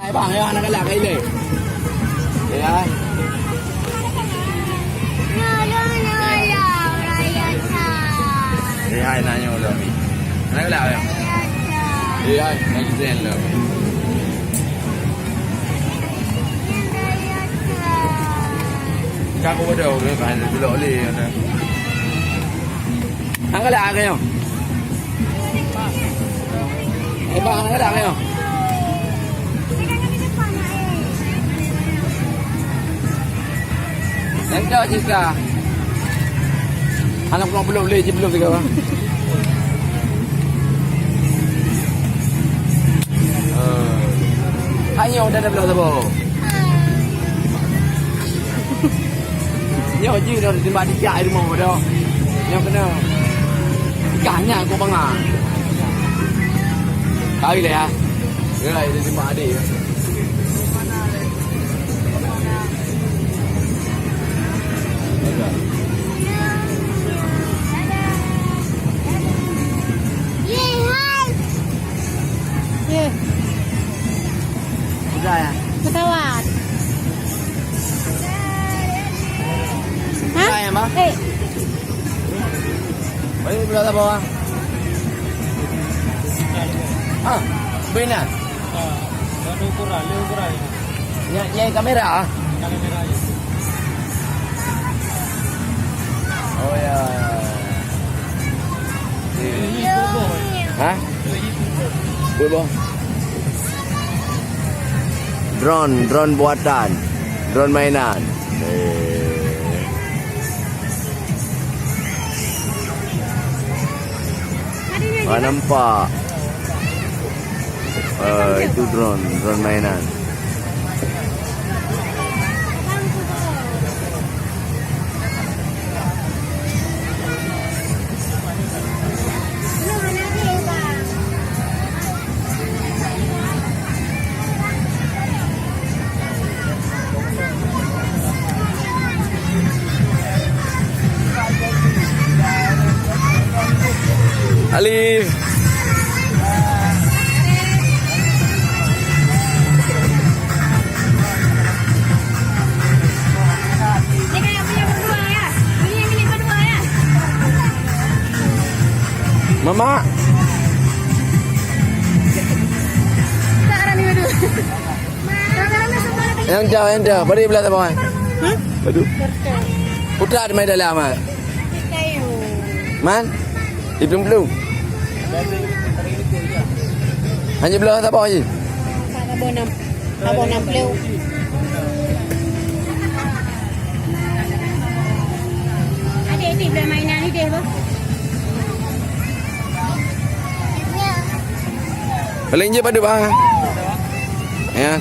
Hai bang, ayo anak galak kali ni. Ya. Hai nanya udah ni. Anak galak ya. Hai, nak jalan lah. Các cô bắt đầu cái bài này lộ lì này. Ăn cái lạ kìa. Em ba ăn cái lạ kìa. Yang dah jika. Anak belum lì je belum juga bang. Ayo dah belum tu. Nhớ chứ đâu thì bà đi chạy đi mồm vào đâu. Nhớ cái nào. Cả nhà cô băng à. Cái này à. Cái này thì bà đi. Udah ya. Pesawat. Udah ya, Mbak? Baik, berapa bawah? Ah, benar. ukuran. Yang kamera ah? Kamera. Oh ya. Hah? Bobo. Drone buatan. Drone mainan. Nampak. Itu drone mainan. Alif. Mama. Yang jauh. Beri belah tak bawah. Aduh. Putra ada main dalam ah. Man? Belum. Hanya belah tak bawah je. Abon 6 belum. Adik boleh mainan ni dia apa? Paling je pada bawah. Ya.